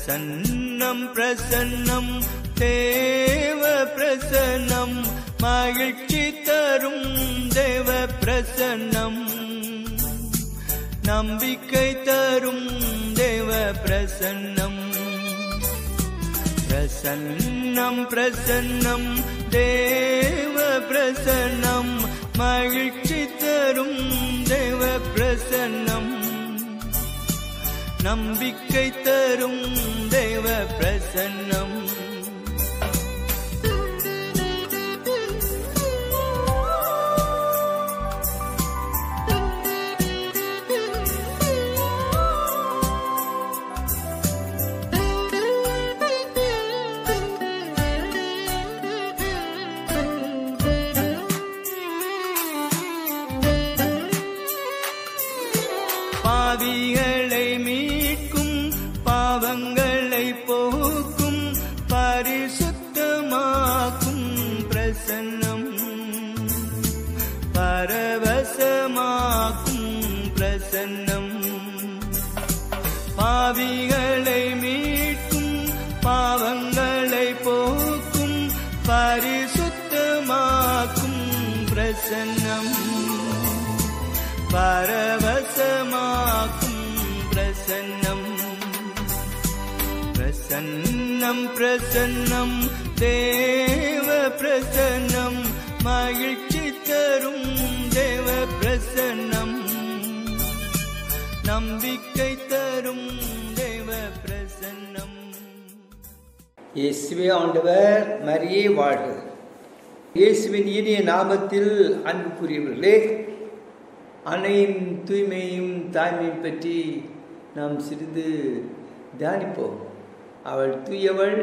பிரசன்னம் பிரசன்னம் தேவ பிரசன்னம் மகிழ்ச்சி தரும் தேவ பிரசன்னம் நம்பிக்கை தரும் தேவ பிரசன்னம் பிரசன்னம் பிரசன்னம் தேவ பிரசன்னம் மகிழ்ச்சி தரும் தேவ பிரசன்னம் நம்பிக்கை தரும் தேவ பிரசன்னம் பாவிகளை மீட்கும் பாவங்களை போக்கும் பரிசுத்தமாக்கும் பிரசன்னம் பரவசமாக்கும் பிரசன்னம் பாவிகளை மீட்கும் பாவங்களை போக்கும் பரிசுத்தமாக்கும் பிரசன்னம் பரவசமாக்கும் பிரசன்னம் பிரசன்னம் பிரசன்னம் தேவ பிரசன்னம் மகிழ்ச்சி தரும் தேவ பிரசன்னம் நம்பிக்கை தரும் தேவ பிரசன்னம். இயேசுவே ஆண்டவர், மரியே வாழ்க. இயேசுவின் இனிய நாமத்தில் அன்புக்குரியவர்களே, அன்னையின் தூய்மையும் தாய்மையும் பற்றி நாம் சிறிது தியானிப்போம். அவள் தூயவள்,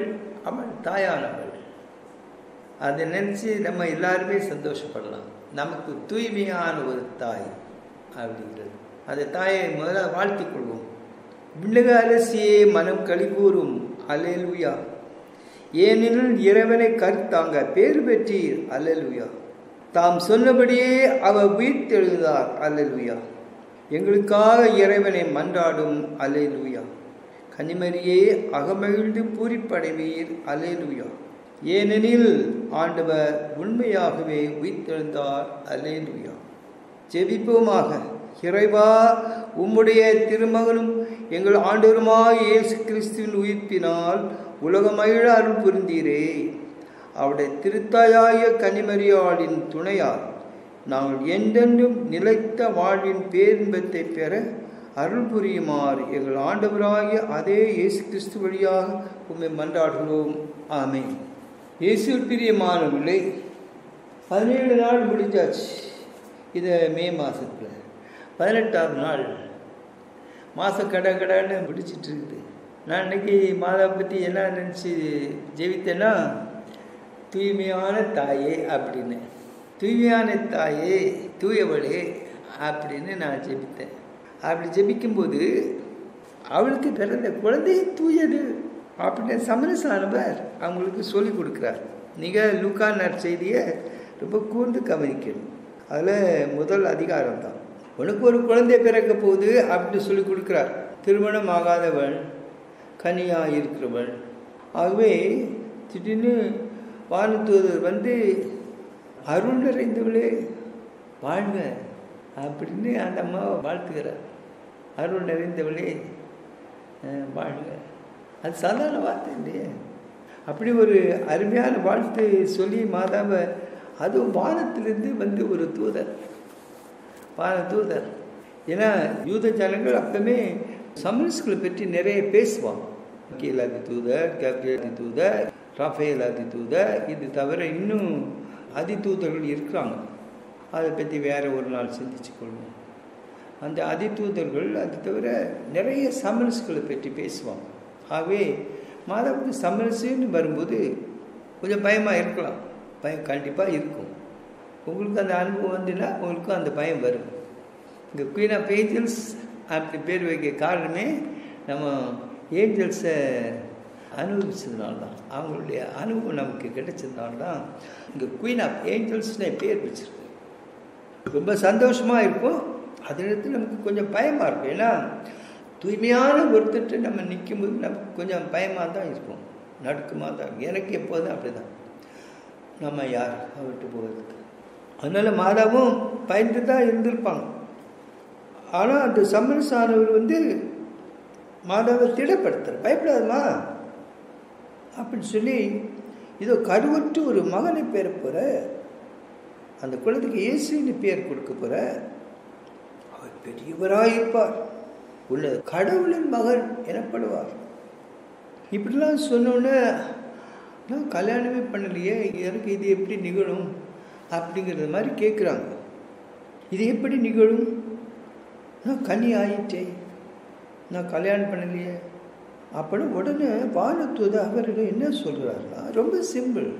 அவள் தாயானவள். அதை நினச்சி நம்ம எல்லாருமே சந்தோஷப்படலாம். நமக்கு தூய்மையான ஒரு தாய் அப்படிங்கிறது. அந்த தாயை முதல்ல வாழ்த்திக் கொள்வோம். விண்ணக அரசியே மனம் களிகூரும், அல்லேலூயா. ஏனெனில் இறைவனை கருத்தாங்க பேறு பெற்றீர், அல்லேலூயா. தாம் சொன்னபடியே அவர் உயிர்த்தெழுந்தார், அல்லேலூயா. எங்களுக்காக இறைவனை மன்றாடும், அல்லேலூயா. கன்னிமரியே அகமகிழ்ந்து பூரிப்படைவீர், அல்லேலூயா. ஏனெனில் ஆண்டவர் உண்மையாகவே உயிர்த்தெழுந்தார், அல்லேலூயா. ஜெபிப்போமாக. இறைவா, உம்முடைய திருமகனும் எங்கள் ஆண்டவருமாய் இயேசு கிறிஸ்துவின் உயிர்ப்பினால் உலகம் மகிழ அருள் புரிந்தீரே. அவருடைய திருத்தாயாய கன்னிமரியாளின் துணையால் நாங்கள் என்றென்றும் நிலைத்த வாழ்வின் பேரின்பத்தை பெற அருள் புரியுமாறு எங்கள் ஆண்டவராகிய அதே இயேசு கிறிஸ்து வழியாக உம்மை மன்றாடுகிறோம். ஆமென். இயேசு பிரியமானவர்களே, 17 நாள் முடிஞ்சாச்சு. இதை மே மாதத்தில் 18ஆம் நாள். மாதம் கடன்னு முடிச்சிட்டு இருக்குது. நான் இன்னைக்கு மாதா பற்றி என்ன நினச்சி ஜெபித்தேன்னா, தூய்மையான தாயே அப்படின்னு, தூய்மையான தாயே, தூயவளே அப்படின்னு நான் ஜெபித்தேன். அப்படி ஜெபிக்கும்போது அவளுக்கு பிறந்த குழந்தை தூயது அப்படின்னு சமரசானவர் அவங்களுக்கு சொல்லிக் கொடுக்குறார். நீங்கள் லூக்கா நற்செய்தியை ரொம்ப கூர்ந்து கவனிக்கணும். அதில் முதல் அதிகாரம் தான், உனக்கு ஒரு குழந்தை பிறக்க போகுது அப்படின்னு சொல்லி கொடுக்குறார். திருமணம் ஆகாதவள், கன்னியாக இருக்கிறவள். ஆகவே திடீர்னு வானதூதர் வந்து அருள் நிறைந்தவளே வாழ்க அப்படின்னு அந்த அம்மாவை வாழ்த்துக்கிறார். அருள் நிறைந்தவளே வாழ்க. அது சாதாரண வார்த்தை இல்லையே. அப்படி ஒரு அருமையான வாழ்த்து சொல்லி மாதாவை, அதுவும் வானத்திலிருந்து வந்து ஒரு தூதர், வானதூதர். ஏன்னா யூத ஜனங்கள் அப்பவுமே சமரஸ்களை பற்றி நிறைய பேசுவாங்க. கீழ் அதி தூதர், கப்ரியேல் அதி தூதர், ராஃபேல் அதி தூதர். இது தவிர இன்னும் அதி தூதர்கள் இருக்கிறாங்க. அதை பற்றி வேற ஒரு நாள் சிந்திச்சு கொள்வோம். அந்த அதி தூதர்கள் அது தவிர நிறைய சமரஸ்களை பற்றி பேசுவாங்க. ஆகவே மாதாவுக்கு சமரசுன்னு வரும்போது கொஞ்சம் பயமாக இருக்கலாம். பயம் கண்டிப்பாக இருக்கும். உங்களுக்கு அந்த அனுபவம் வந்துன்னா உங்களுக்கும் அந்த பயம் வரும். இங்கே குயின் ஆஃப் ஏஞ்சல்ஸ் அப்படி பேர் வைக்க காரணமே நம்ம ஏஞ்சல்ஸை அனுபவிச்சதுனால தான், அவங்களுடைய அனுபவம் நமக்கு கிடைச்சதுனால தான் இங்கே குயின் ஆஃப் ஏஞ்சல்ஸ்னே பேர் வச்சுருக்கு. ரொம்ப சந்தோஷமாக இருக்கும். அதே நேரத்தில் நமக்கு கொஞ்சம் பயமாக இருக்கும். ஏன்னா தூய்மையான ஒருத்தட்டு நம்ம நிற்கும்போது நமக்கு கொஞ்சம் பயமாக தான் இருக்கும், நடுக்கமாக தான் இருக்கும். எனக்கு எப்போதும் அப்படி தான், நம்ம யார் விட்டு போகிறதுக்கு. அதனால் மாதாவும் பயந்து தான் இருந்திருப்பாங்க. ஆனால் அந்த சமரசானவர் மாதாவை திடப்படுத்துறார், பயப்படாதமா அப்படின்னு சொல்லி, இதோ கருவற்று ஒரு மகனை பேர போகிற, அந்த குழந்தைக்கு இயேசுன்னு பேர் கொடுக்க போகிற, அவர் பெரியவராயிருப்பார், உள்ள கடவுளின் மகன் எனப்படுவார். இப்படிலாம் சொன்னோன்னே நான் கல்யாணமே பண்ணலையே, எனக்கு இது எப்படி நிகழும் அப்படிங்கிறது மாதிரி கேட்குறாங்க. இது எப்படி நிகழும்? நான் கன்னி ஆயிட்டேன், நான் கல்யாணம் பண்ணலையே அப்படின்னு உடனே வானத்தூது அவரிடம் என்ன சொல்கிறாருன்னா, ரொம்ப சிம்பிள்.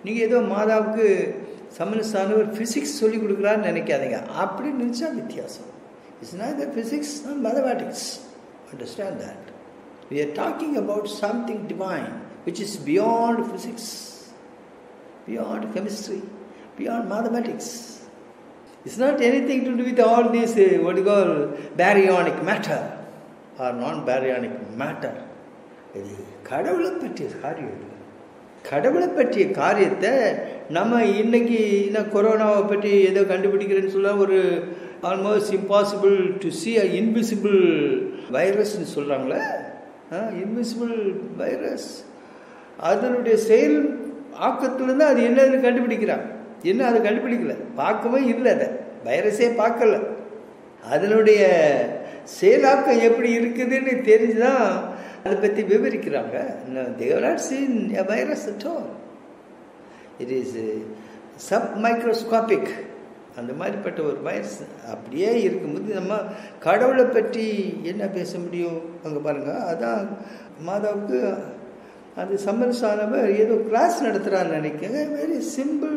நீங்கள் ஏதோ மாதாவுக்கு சமரசானவர் ஃபிசிக்ஸ் சொல்லி கொடுக்குறான்னு நினைக்காதீங்க. அப்படி நினச்சா வித்தியாசம். It's neither physics nor mathematics. Understand that. We are talking about something divine which is beyond physics, beyond chemistry, beyond mathematics. It's not anything to do with all this what you call baryonic matter or non-baryonic matter. இது கடவுளை பற்றிய காரியம். கடவுளை பற்றிய காரியத்தை நம்ம இன்னைக்கு கொரோனாவை பற்றி ஏதோ கண்டுபிடிக்கிறேன்னு சொல்ல, ஒரு almost impossible to see a invisible வைரஸ்ன்னு சொல்கிறாங்களே, இன்விசிபிள் வைரஸ், அதனுடைய செயல் ஆக்கத்துலேருந்து அது என்னன்னு கண்டுபிடிக்கிறாங்க. என்ன அதை கண்டுபிடிக்கல, பார்க்கவே இல்லை, அதை வைரஸே பார்க்கல, அதனுடைய செயலாக்கம் எப்படி இருக்குதுன்னு தெரிஞ்சுதான் அதை பற்றி விவரிக்கிறாங்க. They have not seen a virus at all. It is submicroscopic. அந்த மாதிரிப்பட்ட ஒரு வைரஸ் அப்படியே இருக்கும்போது நம்ம கடவுளை பற்றி என்ன பேச முடியும்? அங்கே பாருங்கள், அதான் மாதாவுக்கு அது சமரசானவர் ஏதோ கிளாஸ் நடத்துகிறான்னு நினைக்கிறேன். Very simple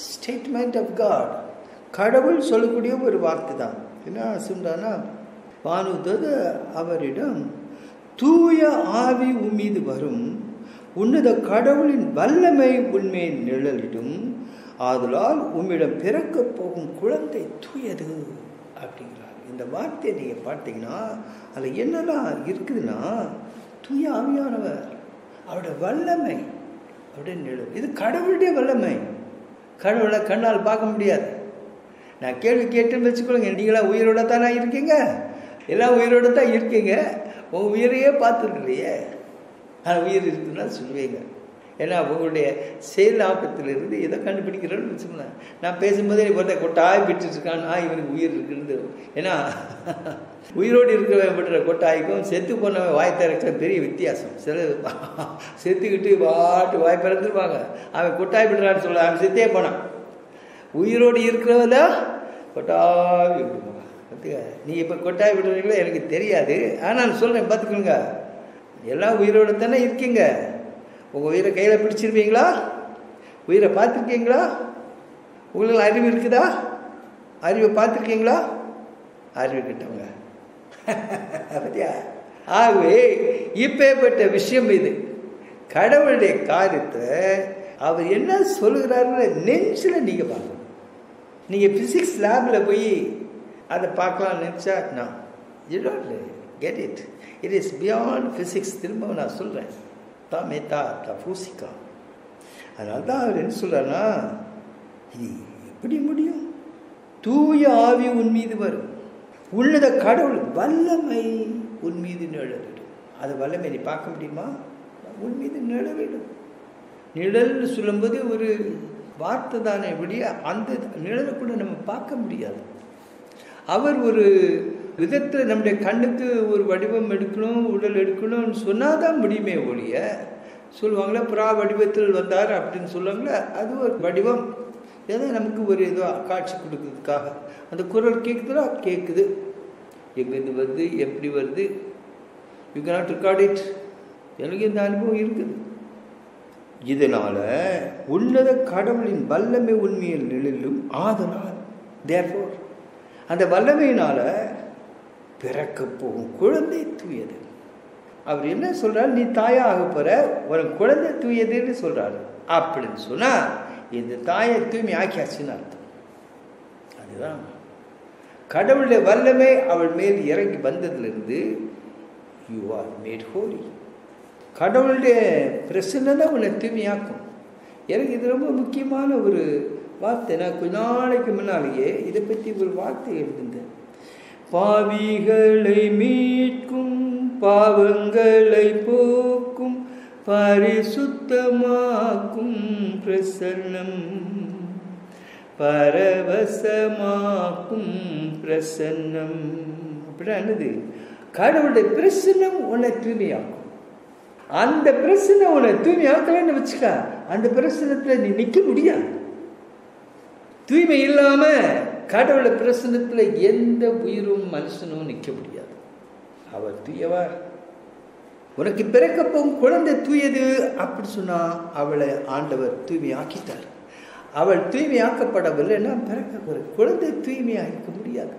statement of God. கடவுள் சொல்லக்கூடிய ஒரு வார்த்தை தான். என்ன சொல்றானா, வானதூது அவரிடம், தூய ஆவி உம்மீது வரும், உன்னத கடவுளின் வல்லமை உண்மையை நிழலிடும், ஆதலால் உம்மிடம் பிறக்க போகும் குழந்தை தூயது அப்படிங்கிறார். இந்த வார்த்தையை நீங்கள் பார்த்தீங்கன்னா அதில் என்னெல்லாம் இருக்குதுன்னா, தூய ஆவியானவர், அவருடைய வல்லமை, அவருடைய நிழல். இது கடவுளுடைய வல்லமை. கடவுளை கண்ணால் பார்க்க முடியாது. நான் கேள்வி கேட்டுன்னு வச்சுக்கொள்ளுங்க, நீங்களா உயிரோட தானே இருக்கீங்க, எல்லாம் உயிரோடு தான் இருக்கீங்க, உங்கள் உயிரையே பார்த்துட்டு இல்லையே. ஆனால் உயிர் இருக்குதுன்னா சொல்லுவீங்க. ஏன்னா உங்களுடைய செயல் ஆக்கத்திலிருந்து எதை கண்டுபிடிக்கிறோன்னு வச்சுக்கோங்க. நான் பேசும்போதே ஒருத்தர் கொட்டாய் விட்டுருக்கான்னா இவனுக்கு உயிர் இருக்குன்னு. ஏன்னா உயிரோடு இருக்கிறவன் விடுற கொட்டாய்க்கும் செத்து போனவன் வாய் திறக்கிற பெரிய வித்தியாசம். சில செத்துக்கிட்டு பாட்டு வாய் பிறந்துருப்பாங்க, அவன் கொட்டாய் விடுறான்னு சொல்ல, அவன் செத்தே போனான். உயிரோடு இருக்கிறவதா கொட்டாய் விடுவாங்க. நீ இப்போ கொட்டாய் விடுறீங்களா எனக்கு தெரியாது, ஆனால் சொல்கிறேன் பார்த்துக்கோங்க, எல்லாம் உயிரோடு தானே இருக்கீங்க. உங்கள் உயிரை கையில் பிடிச்சிருவீங்களா? உயிரை பார்த்துருக்கீங்களா? உங்களுக்கு அறிவு இருக்குதா? அறிவை பார்த்துருக்கீங்களா? அறிவு கிட்டவங்க பத்தியா? ஆகவே இப்பேற்பட்ட விஷயம் இது. கடவுளுடைய காரியத்தை அவர் என்ன சொல்லுகிறாருன்னு நெஞ்சில் நீங்கள் பார்க்கணும். நீங்கள் ஃபிசிக்ஸ் லேபில் போய் அதை பார்க்கலாம் நினச்சா நான் you don't get it. It is beyond physics. திரும்ப நான் சொல்கிறேன், தாமேதா தூசிக்கா. அதனால தான் அவர் என்ன சொல்கிறாருன்னா, இது எப்படி முடியும்? தூய ஆவி உன் மீது வரும், உள்ளத கடவுள் வல்லமை உன் மீது நிழலிடும். அது வல்லமை நீ பார்க்க முடியுமா? உன் மீது நிழலிடும். நிழல்னு சொல்லும்போது ஒரு வார்த்தை தானே விடிய, அந்த நிழலை கூட நம்ம பார்க்க முடியாது. அவர் ஒரு விதத்தில் நம்முடைய கண்ணுக்கு ஒரு வடிவம் எடுக்கணும், உடல் எடுக்கணும்னு சொன்னால் தான் முடியுமே ஒழிய, சொல்லுவாங்களே புறா வடிவத்தில் வந்தார் அப்படின்னு சொல்லுவாங்களே, அது ஒரு வடிவம், ஏதோ நமக்கு ஒரு ஏதோ காட்சி கொடுக்கறதுக்காக. அந்த குரல் கேட்குதுன்னா கேட்குது, எங்கேருந்து வருது, எப்படி வருது, யூ கேனாட் ரெக்கார்ட் இட். எனக்கு இந்த அனுபவம் இருக்குது. இதனால் உன்னத கடவுளின் வல்லமை உண்மையில் நிழலும், ஆதலால் தேர்ஃபோர் அந்த வல்லமையினால் பிறக்க போகும் குழந்தை தூயது. அவர் என்ன சொல்றாரு, நீ தாயாக போற, ஒரு குழந்தை தூயதுன்னு சொல்றாரு. அப்படின்னு சொன்னா இந்த தாயை தூய்மை ஆக்கியாச்சுன்னு அர்த்தம். அதுதான் கடவுளுடைய வல்லமை அவள் மேல் இறங்கி வந்ததிலிருந்து யூ ஆர் மேட் ஹோலி. கடவுளுடைய பிரசன்னம் தான் உன்னை தூய்மையாக்கும். எனக்கு இது ரொம்ப முக்கியமான ஒரு வார்த்தை. நான் கொஞ்ச நாளைக்கு முன்னாலேயே இதை பற்றி ஒரு வார்த்தை எழுதியிருந்தேன். பாவிகளை மீட்கும், பாவங்களை போக்கும், பரிசுத்தமாக்கும் பிரசன்னம், பரவசமாக்கும் பிரசன்னம். அப்படின்னானது கடவுளுடைய பிரசன்னம் உன்னை தூய்மையாக்கும். அந்த பிரசன்னம் உன்னை தூய்மையாக்கலன்னு வச்சுக்க, அந்த பிரசன்னத்தில் நீ நிற்க முடியாது. தூய்மை இல்லாம கடவுளை பிரசன்னத்தில் எந்த உயிரும் மனுஷனும் நிற்க முடியாது. அவர் தூயவர். உனக்கு பிறக்கப்போகும் குழந்தை தூயது அப்படி சொன்னா அவளை ஆண்டவர் தூய்மையாக்கிட்டார். அவள் தூய்மையாக்கப்படவில்லைன்னா பிறக்க ஒரு குழந்தை தூய்மையாக இருக்க முடியாது.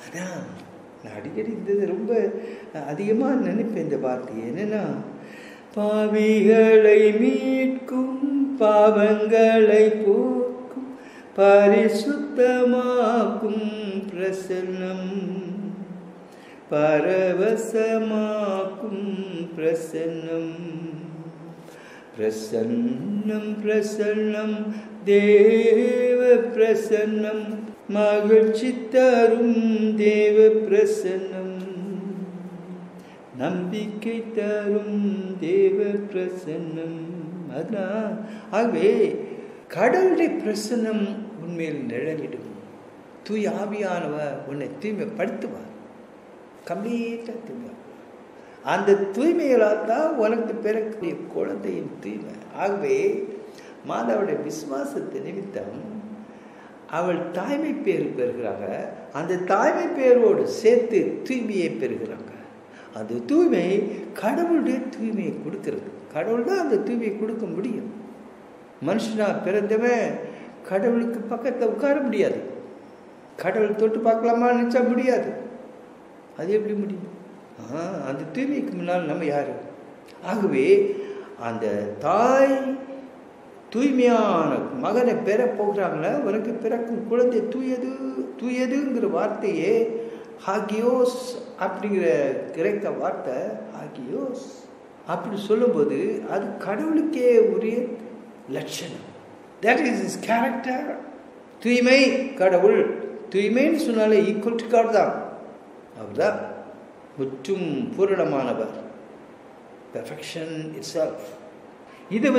அதான் நான் அடிக்கடி இந்த ரொம்ப அதிகமாக நினைப்பேன் இந்த வார்த்தையை. என்னன்னா, பாவிகளை மீட்கும், பாவங்களை போக்கும், பரிசுத்தமாக்கும் பிரசன்னம், பரவசமாக்கும் பிரசன்னம். பிரசன்னம் பிரசன்னம் தேவ பிரசன்னம், மகிழ்ச்சி தரும் தேவ பிரசன்னம், நம்பிக்கை தரும் தேவ பிரசன்னம். அதான் ஆகவே கடவுளுடைய பிரசன்னம் உண்மையில் நிழலிடும். தூய் ஆவியானவர் உன்னை தூய்மைப்படுத்துவார், கம்ப்ளீட்டாக தூய்மை. அந்த தூய்மைகளால் தான் உனக்கு பிறக்கூடிய குழந்தையின் தூய்மை. ஆகவே மாதாவுடைய விசுவாசத்தை நிமித்தம் அவள் தாய்மை பேர் பெறுகிறாங்க. அந்த தாய்மை பேரோடு சேர்த்து தூய்மையை பெறுகிறாங்க. அந்த தூய்மை கடவுளுடைய தூய்மையை கொடுக்கிறது. கடவுள் தான் அந்த தூய்மையை கொடுக்க முடியும். மனுஷனா பிறந்தவன் கடவுளுக்கு பக்கத்தில் உட்கார முடியாது. கடவுள் தொட்டு பார்க்கலாமா நினச்சா முடியாது. அது எப்படி முடியும்? அந்த தூய்மைக்கு முன்னால் நம்ம யாரு? ஆகவே அந்த தாய் தூய்மையான மகனை பெற போகிறாங்கள, உனக்கு பிறக்கும் குழந்தை தூயது தூயதுங்கிற வார்த்தையே ஹாகியோஸ் அப்படிங்கிற கிரேக்க வார்த்தை. ஹாகியோஸ் அப்படி சொல்லும்போது அது கடவுளுக்கே உரிய லட்சணம். That is is character. தூய்மை கடவுள். தூய்மைன்னு சொன்னாலே ஈக்குவல் டு காட் தான். அவர்தான் முற்றும் பூரணமானவர். Perfection itself. இதை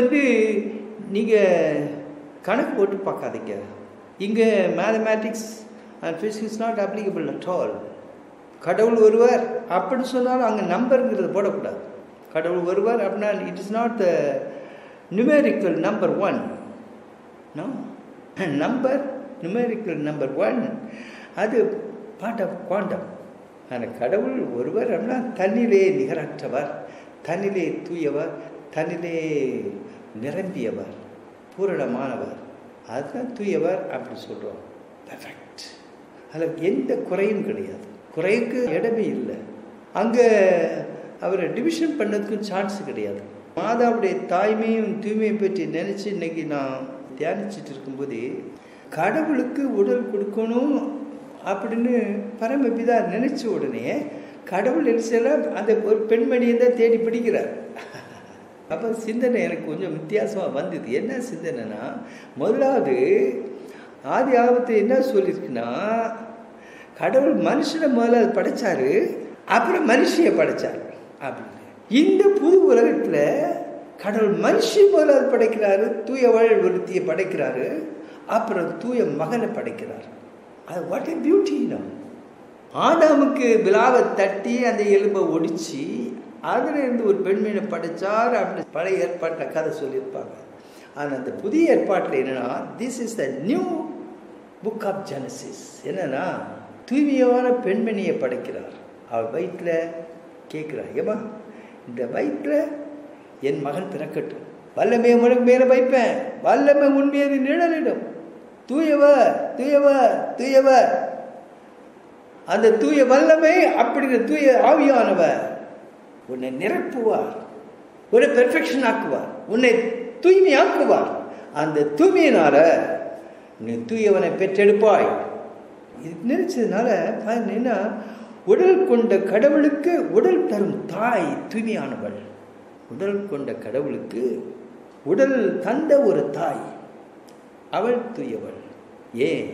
நீங்கள் கணக்கு போட்டு பார்க்காதீங்க. இங்கே mathematics and physics is not applicable at all. கடவுள் ஒருவர் அப்படின்னு சொன்னாலும் அங்கே நம்பருங்கிறது போடக்கூடாது. கடவுள் ஒருவர் அப்படின்னா it is not the numerical number 1. No, number numerical number 1 அது பார்ட் ஆஃப் குவாண்டம். ஆனால் கடவுள் ஒருவர் அப்படின்னா தன்னிலே நிகரற்றவர், தன்னிலே தூயவர், தன்னிலே நிரம்பியவர், பூரணமானவர். அதுதான் தூயவர் அப்படி சொல்கிறோம். பெர்ஃபெக்ட். அதில் எந்த குறையும் கிடையாது. குறைக்கு இடமே இல்லை. அங்கே அவரை டிவிஷன் பண்ணதுக்கும் சான்ஸ் கிடையாது. மாதாவுடைய தாய்மையும் தூய்மையை பற்றி நினச்சி இன்னைக்கு நான் தியானிச்சுட்டு இருக்கும்போது, கடவுளுக்கு உடல் கொடுக்கணும் அப்படின்னு பரமபிதா நினைச்ச உடனே கடவுள் எல்லாம் அந்த ஒரு பெண்மணியை தான் தேடி பிடிக்கிறார். அப்போ சிந்தனை எனக்கு கொஞ்சம் வித்தியாசமாக வந்தது. என்ன சிந்தனைனா, முதலாவது ஆதி ஆபத்து என்ன சொல்லியிருக்குன்னா, கடவுள் மனுஷனை முதல்ல படைச்சாரு, அப்புறம் மனுஷியை படைச்சாரு அப்படின்னு. இந்த புது உலகத்தில் கடவுள் மனுஷி முதலாவது படைக்கிறாரு, தூயவள் ஒருத்தியை படைக்கிறாரு, அப்புறம் தூய மகனை படைக்கிறார். அது வாட் ஏ பியூட்டி. ஆதாமுக்கு விழாவை தட்டி அந்த எலும்பை ஒடிச்சு அதில் இருந்து ஒரு பெண்மீனை படைச்சார் அப்படின்னு பழைய ஏற்பாட்டில் கதை சொல்லியிருப்பாங்க. ஆனால் அந்த புதிய ஏற்பாட்டில் என்னென்னா, this is the new book of Genesis. என்னன்னா, தூய்மையான பெண்மணியை படைக்கிறார். அவள் வயிற்றில் கேட்குறார், ஏமா இந்த வயிற்றில் என் மகன் பிறக்கட்டும், வல்லமை உனக்கு மேலே வைப்பேன், வல்லமை உண்மையது நிழலிடும், தூயவர் தூயவர் தூயவர். அந்த தூய வல்லமை அப்படிங்கிற தூய ஆவியானவர் உன்னை நிரப்புவார், உன்னை பெர்ஃபெக்ஷன் ஆக்குவார், உன்னை தூய்மையாக்குவார். அந்த தூய்மையினால நீ தூயவனை பெற்றெடுப்பாய். இது நினைச்சதுனால என்ன, உடல் கொண்ட கடவுளுக்கு உடல் தரும் தாய் தூய்மையானவள். உடல் கொண்ட கடவுளுக்கு உடல் தந்த ஒரு தாய், அவள் தூயவள். ஏன்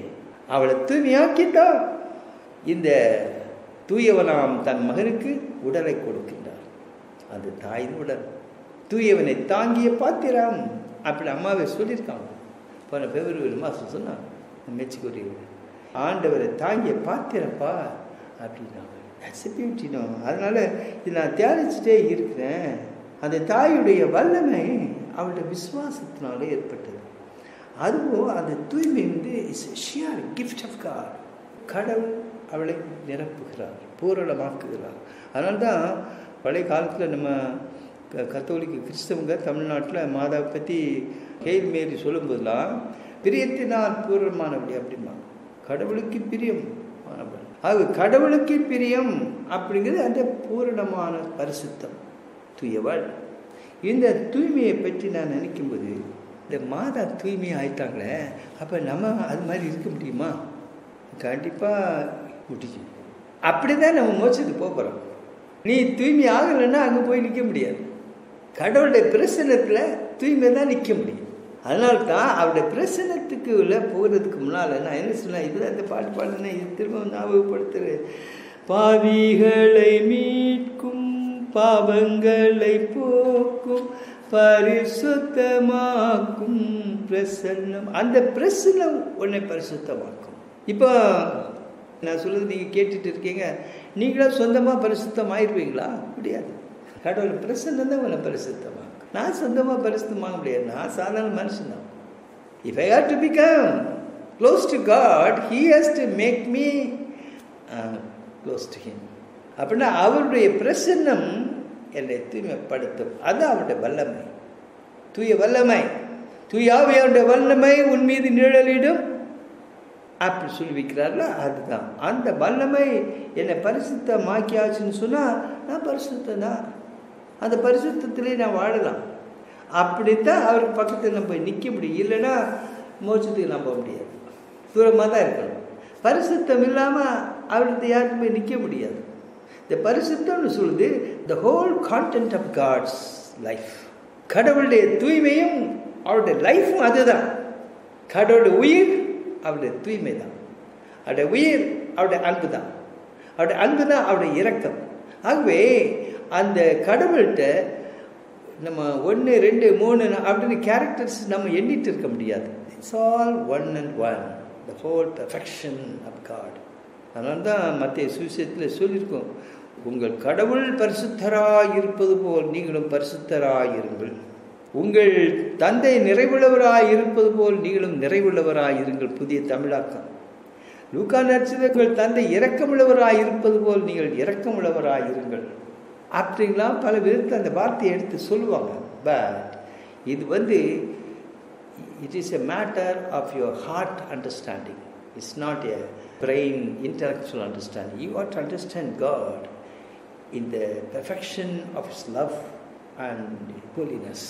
அவளை தூய்மையாக்கிட்டா இந்த தூயவனாம் தன் மகனுக்கு உடலை கொடுக்கின்றார். அந்த தாயின் உடல் தூயவனை தாங்கிய பாத்திரம் அப்படி அம்மாவை சொல்லியிருக்காங்க. போன பிப்ரவரி மாதம் சொன்னாங்க, மெச்சுக்குரிய ஆண்டவரை தாங்கிய பாத்திரப்பா அப்படின்னாங்க. That's a beauty. அதனால இது நான் தியானிச்சுட்டே இருக்கிறேன். அந்த தாயுடைய வல்லமை அவளுடைய விசுவாசத்தினால ஏற்பட்டது. அதுவும் அந்த தூய்மை is sheer gift of God. கடவுள் அவளை நிரப்புகிறார், பூரணமாக்குகிறார். அதனால்தான் பழைய காலத்தில் நம்ம கத்தோலிக்க கிறிஸ்தவங்க தமிழ்நாட்டில் மாதாவை பற்றி ஹெயில் மேரி சொல்லும்போதெல்லாம் பிரியத்தினால் பூரணமானபடி அப்படிமா, கடவுளுக்கு பிரியம் ஆனவள். அது கடவுளுக்கு பிரியம் அப்படிங்கிறது அந்த பூரணமான பரிசுத்தம், தூயவள். இந்த தூய்மையை பற்றி நான் நினைக்கும்போது இந்த மாதா தூய்மையாக ஆயிட்டாங்களே, அப்போ நம்ம அது மாதிரி இருக்க முடியுமா? கண்டிப்பாக முடியும். அப்படி தான் நம்ம மோட்சத்துக்கு போகிறோம். நீ தூய்மை ஆகலைன்னா அங்கே போய் நிற்க முடியாது. கடவுளுடைய பிரசன்னத்தில் தூய்மை தான் நிற்க முடியும். அதனால்தான் அவருடைய பிரசன்னத்துக்கு உள்ள போகிறதுக்கு முன்னால் நான் என்ன சொன்னேன், இதுதான் இந்த பாட்டு பாடுனேன், இது திரும்ப ஞாபகப்படுத்துகிறேன். பாவிகளை மீட்கும், பாவங்களை போக்கும், பரிசுத்தமாக்கும் பிரசன்னம். அந்த பிரசன்னம் உன்னை பரிசுத்தமாக்கும். இப்போ நான் சொல்றது நீங்கள் கேட்டுட்டு இருக்கீங்க, நீங்களும் சொந்தமாக பரிசுத்தம் ஆயிடுவீங்களா? முடியாது. கடவுள் பிரசன்னம் தான் உன்னை பரிசுத்தமாக்கும். நான் சொந்தமாக பரிசுத்தமாக முடியாது, நான் சாதாரண மனுஷன்தான். If I have to become close to God, He has to make me close to Him. அப்படின்னா அவருடைய பிரசன்னம் என்னை தூய்மைப்படுத்தும். அது அவருடைய வல்லமை, தூய வல்லமை. தூயாவியருடைய வல்லமை உன் மீது நிழலிடும் அப்படி சொல்லி வைக்கிறார்ல, அதுதான் அந்த வல்லமை. என்னை பரிசுத்தமாக்கியாச்சுன்னு சொன்னால் நான் பரிசுத்தம் தான். அந்த பரிசுத்தத்திலே நான் வாழலாம். அப்படித்தான் அவருக்கு பக்கத்தில் நம்ம போய் நிற்க முடியும். இல்லைன்னா மோட்சத்துக்கு நம்ப முடியாது, தூரமாக தான் இருக்கணும். பரிசுத்தம் இல்லாமல் அவருக்கு யாருக்கு போய் நிற்க முடியாது. இந்த பரிசுத்தம்னு சொல்லுது the whole content of God's life. கடவுளுடைய தூய்மையும் அவருடைய லைஃப்பும் அதுதான். கடவுளுடைய உயிர் அவருடைய தூய்மை தான். அவருடைய உயிர் அவருடைய அன்பு தான். அவருடைய அன்பு தான் அவருடைய இரக்கம். ஆகவே அந்த கடவுள்கிட்ட நம்ம 1, 2, 3 அப்படின்னு கேரக்டர்ஸ் நம்ம எண்ணிட்டு இருக்க முடியாது. It's all one and one, the whole perfection of God. அதனால தான் மத்திய சுவிசேஷத்தில் சொல்லியிருக்கோம், உங்கள் கடவுள் பரிசுத்தராய் இருப்பது போல் நீங்களும் பரிசுத்தராய் இருங்கள். உங்கள் தந்தை நிறைவுள்ளவராய் இருப்பது போல் நீங்களும் நிறைவுள்ளவராய் இருங்கள். புதிய தமிழாக்கம். லூக்கா நற்செய்தியில் உங்கள் தந்தை இரக்கமுள்ளவராய் இருப்பது போல் நீங்கள் இரக்கமுள்ளவராய் இருங்கள். அப்படிங்களாம் பல விதத்தில் அந்த வார்த்தையை எடுத்து சொல்லுவாங்க. பட் இது it is a matter of your heart understanding. It's not a brain intellectual understanding. You ought to understand God in the perfection of His love and holiness.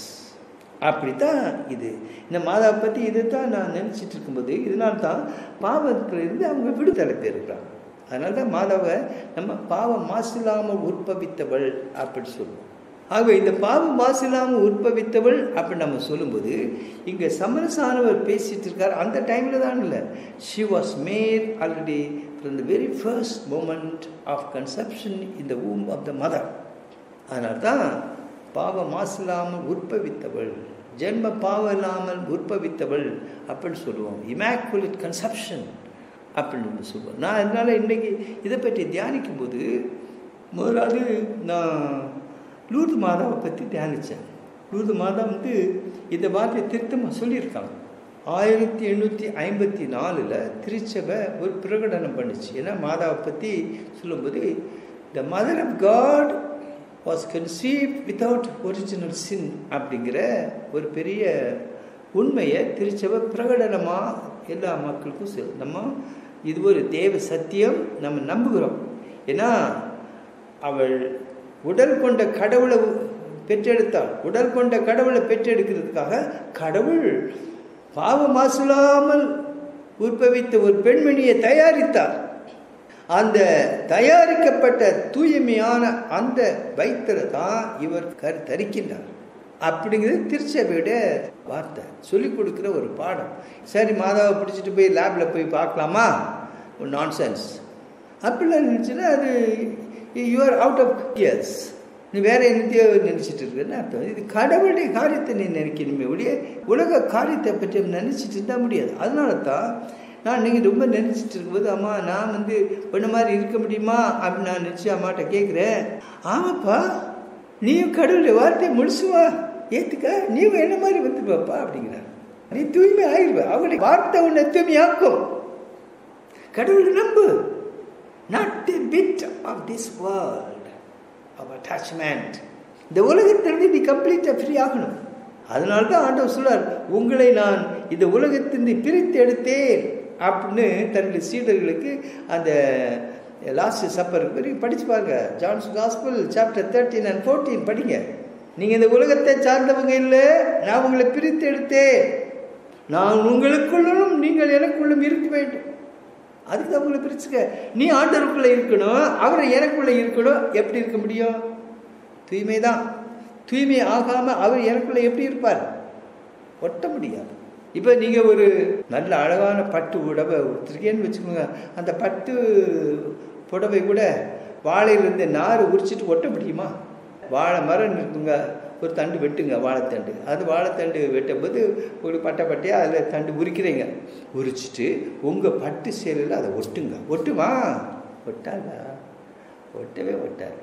அப்படித்தான் இது. இந்த மாதாவை பற்றி இதை தான் நான் நினச்சிட்டு இருக்கும்போது, இதனால்தான் பாவத்திலிருந்து அவங்க விடுதலை பெறுகிறாங்க. அதனால தான் மாதாவை நம்ம பாவம் மாசில்லாமல் உற்பவித்தவள் அப்படி சொல்லுவோம். ஆகவே இந்த பாவம் மாசில்லாமல் உற்பவித்தவள் அப்படி நம்ம சொல்லும்போது, இங்கே சமரசானவர் பேசிட்டு இருக்கார். அந்த டைமில் தான் இல்லை, she was made already from the very first moment of conception in the womb of the mother. அதனால தான் பாவம் மாசில்லாமல் உற்பவித்தவள், ஜென்ம பாவம் இல்லாமல் உற்பவித்தவள் அப்படின்னு சொல்லுவோம். இமாக்குலேட் கன்செப்ஷன் அப்படின்னு சொல்லுவோம். நான் அதனால் இன்றைக்கி இதை பற்றி தியானிக்கும் போது முதலாவது நான் லூர்து மாதாவை பற்றி தியானித்தேன். லூர்து மாதா இந்த வார்த்தையை திருத்தமாக சொல்லியிருக்காங்க. 1854 திருச்சபை ஒரு பிரகடனம் பண்ணிச்சு. ஏன்னா மாதாவை பற்றி சொல்லும்போது, the mother of God was conceived without original sin அப்படிங்கிற ஒரு பெரிய உண்மையை திருச்சபை பிரகடனமாக எல்லா மக்களுக்கும் நம்ம இது ஒரு தேவ சத்தியம் நம்ம நம்புகிறோம். ஏன்னா அவள் உடல் கொண்ட கடவுளை பெற்றெடுத்தாள். உடல் கொண்ட கடவுளை பெற்றெடுக்கிறதுக்காக கடவுள் பாவ மாசுலாமல் உற்பவித்த ஒரு பெண்மணியை தயாரித்தார். அந்த தயாரிக்கப்பட்ட தூய்மையான அந்த வயிற்றில தான் இவர் தரிக்கின்றார் அப்படிங்கிறது திருச்சபையோட வார்த்தை, சொல்லிக் கொடுக்குற ஒரு பாடம். சரி, மாதாவை பிடிச்சிட்டு போய் லேபில் போய் பார்க்கலாமா? ஒரு நான்சென்ஸ். அப்படிலாம் நினச்சுன்னா அது யூஆர் அவுட் ஆஃப் கியர்ஸ். நீ வேற என்னத்தையோ நினச்சிட்டு இருக்குன்னு அர்த்தம். இது கடவுளுடைய காரியத்தை நீ நினைக்கணுமே ஒழிய உலக காரியத்தை பற்றி நினச்சிட்டு இருந்தால் முடியாது. அதனால தான் நான் நீங்கள் ரொம்ப நினச்சிட்டு இருக்கும்போது, அம்மா நான் ஒன்று மாதிரி இருக்க முடியுமா அப்படின்னு நான் நினச்சி அம்மாட்ட கேட்குறேன். ஆமாப்பா, நீயும் கடவுளுடைய வார்த்தையை முழுசுவா ஏற்றுக்க, நீயும் என்ன மாதிரி வந்துப்பாப்பா அப்படிங்கிறார். நீ தூய்மை ஆயிடுவ, அவருடைய வார்த்தை உன்னை தூய்மையாக்கும். கடவுளை நம்பு. Not a bit of this world of attachment. இந்த உலகத்திலிருந்து நீ கம்ப்ளீட்டாக ஃப்ரீ ஆகணும். அதனால தான் ஆண்டவர் சொல்றார், உங்களை நான் இந்த உலகத்திலிருந்து பிரித்து எடுத்தேன் அப்படின்னு தன்னுடைய சீடர்களுக்கு அந்த லாஸ்ட் சப்பருக்கு வரைக்கும் படிச்சு பாருங்க. ஜான்ஸ் காஸ்பல் சாப்டர் 13 and 14 படிங்க. நீங்கள் இந்த உலகத்தை சார்ந்தவங்க இல்லை, நான் உங்களை பிரித்து எடுத்தேன், நான் உங்களுக்குள்ளும் நீங்கள் எனக்குள்ளும் இருக்க வேண்டும். அதுக்கு தான் உங்களை பிரிச்சுக்க. நீ ஆண்டவருக்குள்ளே இருக்கணும், அவரை எனக்குள்ளே இருக்கணும். எப்படி இருக்க முடியும்? தூய்மை தான். தூய்மை ஆகாமல் அவர் எனக்குள்ளே எப்படி இருப்பார்? ஒட்ட முடியாது. இப்போ நீங்கள் ஒரு நல்ல அழகான பட்டு புடவை கொடுத்துருக்கேன்னு வச்சுக்கோங்க. அந்த பட்டு புடவை கூட வாழையிலேருந்து நார் உரிச்சிட்டு ஒட்ட முடியுமா? வாழை மரம் இருக்குங்க, ஒரு தண்டு வெட்டுங்க, வாழைத்தண்டு. அது வாழைத்தண்டு வெட்டும்போது ஒரு பட்டையாக அதில் தண்டு உரிக்கிறீங்க. உரிச்சிட்டு உங்கள் பட்டு சேலையில் அதை ஒட்டுங்க. ஒட்டுமா? ஒட்டாதா? ஒட்டவே ஒட்டாது.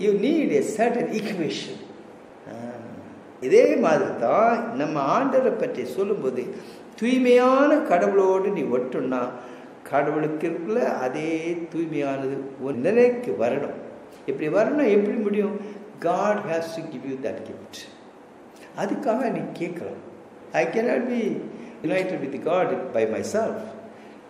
You need a certain equation. இதே மாதிரி தான் நம்ம ஆண்டவரை பற்றி சொல்லும்போது, தூய்மையான கடவுளோடு நீ ஒட்டுன்னா கடவுளுக்கு இருக்குள்ள அதே தூய்மையானது ஒரு நிலைக்கு வரணும். இப்படி வரணும். எப்படி முடியும்? God has to give you that gift. அதுக்காக நீ கேட்கலாம். I cannot be united with God by myself.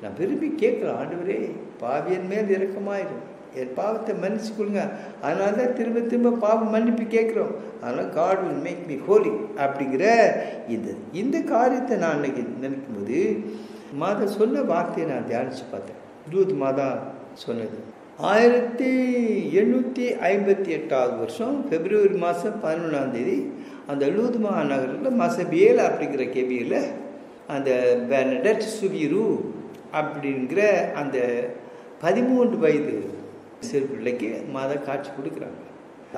நான் விரும்பி கேட்கலாம், ஆண்டவரே பாவியன் மேல் இரக்கமாயிரும், என் பாவத்தை மன்னிச்சு கொடுங்க. அதனால தான் திரும்ப திரும்ப பாவம் மன்னிப்பு கேட்குறோம். அதனால் God will make me holy அப்படிங்கிற இந்த காரியத்தை நான் அன்னைக்கு நினைக்கும் போது மாதா சொன்ன வார்த்தையை நான் தியானித்து பார்த்தேன். லூத் மாதா சொன்னது 1858 வருஷம் பிப்ரவரி மாதம் 11 அந்த லூத்மா நகரில் மசபியல் அப்படிங்கிற கேபியில் அந்த பெர்னடெட் சுவீரு அப்படிங்கிற அந்த 13 வயது சிறு பிள்ளைக்கு மாதா காட்சி கொடுக்குறாங்க.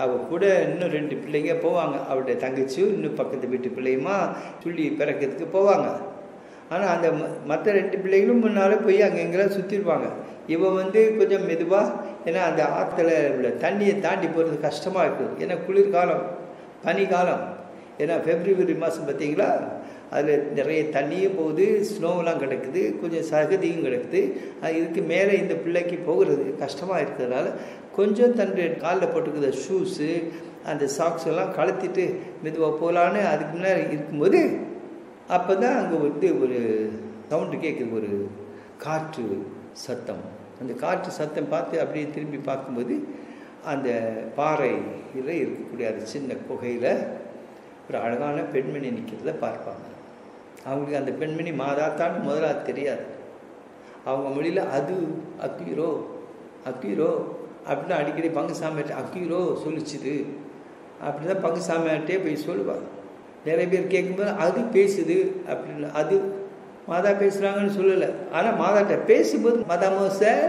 அவள் கூட இன்னும் 2 பிள்ளைங்க போவாங்க. அவருடைய தங்கச்சியும் இன்னும் பக்கத்து வீட்டு பிள்ளையுமா சொல்லி பிறக்கிறதுக்கு போவாங்க. ஆனால் அந்த மற்ற 2 பிள்ளைகளும் முன்னால் போய் அங்கே எங்கெல்லாம் சுற்றிடுவாங்க. இவன் கொஞ்சம் மெதுவாக, ஏன்னா அந்த ஆற்றுல உள்ள தண்ணியை தாண்டி போகிறது கஷ்டமாக இருக்குது. ஏன்னா குளிர்காலம், பனிக்காலம். ஏன்னா பிப்ரவரி மாதம் பார்த்தீங்களா, அதில் நிறைய தண்ணியும் போகுது, ஸ்னோவெலாம் கிடக்குது, கொஞ்சம் சகதியும் கிடக்குது. இதுக்கு மேலே இந்த பிள்ளைக்கு போகிறது கஷ்டமாக இருக்கிறதுனால கொஞ்சம் தன்னுடைய காலில் போட்டுக்கிற ஷூஸு அந்த சாக்ஸ் எல்லாம் கலத்திட்டு மெதுவாக போகலான்னு அதுக்கு முன்னாடி இருக்கும்போது அப்போ தான் அங்கே ஒரு சவுண்டு கேட்குது, ஒரு காற்று சத்தம். அந்த காற்று சத்தம் பார்த்து அப்படியே திரும்பி பார்க்கும்போது அந்த பாறையில் இருக்கக்கூடிய அந்த சின்ன குகையில் ஒரு அழகான பெண்மணி நிற்கிறத பார்ப்பாங்க. அவங்களுக்கு அந்த பெண்மணி மாதாத்தான் முதல்ல தெரியாது. அவங்க மொழியில் அது அக்யூரோ அக்யூரோ அப்படின்னு அடிக்கடி பங்குசாமியார்ட்ட அக்யூரோ சொல்லிச்சுது அப்படி தான் பங்குசாமியார்ட்டே போய் சொல்லுவாங்க. நிறைய பேர் கேட்கும்போது அது பேசுது அப்படின்னு, அது மாதா பேசுகிறாங்கன்னு சொல்லலை. ஆனால் மாதாட்ட பேசும்போது மதாமோ சார்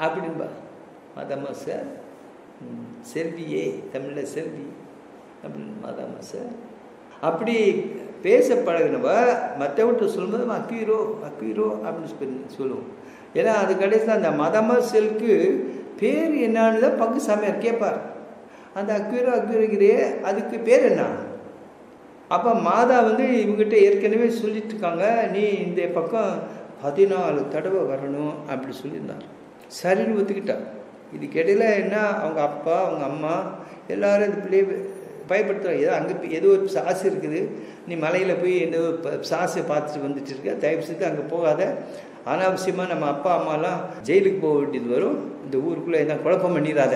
அப்படின்பா, மதாமோ சார், செல்வியே, தமிழில் செல்வி அப்படின்னு மதாமோ சார் அப்படி பேச பழகினவ மற்றவர்கிட்ட சொல்லும்போது அக்யூரோ அக்யூரோ அப்படின்னு சொல்லுவோம். ஏன்னா அது கடைசியில் அந்த மதாமோ செல்க்கு பேர் என்னான்னு தான் பங்கு சாமியார் கேட்பார். அந்த அக்யூரோ அக்யூரோங்கிறையே அதுக்கு பேர் என்ன? அப்போ மாதா இவங்ககிட்ட ஏற்கனவே சொல்லிட்டு இருக்காங்க, நீ இந்த பக்கம் 14 தடவை வரணும் அப்படி சொல்லியிருந்தார். சரின்னு ஒத்துக்கிட்டா. இதுக்கு இடையில என்ன, அவங்க அப்பா அவங்க அம்மா எல்லாரும் இந்த பிள்ளைய பயப்படுத்துகிறாங்க. ஏதோ அங்கே ஏதோ ஒரு சாசு இருக்குது, நீ மலையில் போய் ஏதோ சாசை பார்த்துட்டு வந்துட்டு இருக்க, தயவு செய்து அங்கே போகாத, அனாவசியமாக நம்ம அப்பா அம்மாலாம் ஜெயிலுக்கு போக வேண்டியது வரும், இந்த ஊருக்குள்ளே என்ன குழப்பம் பண்ணிடாத.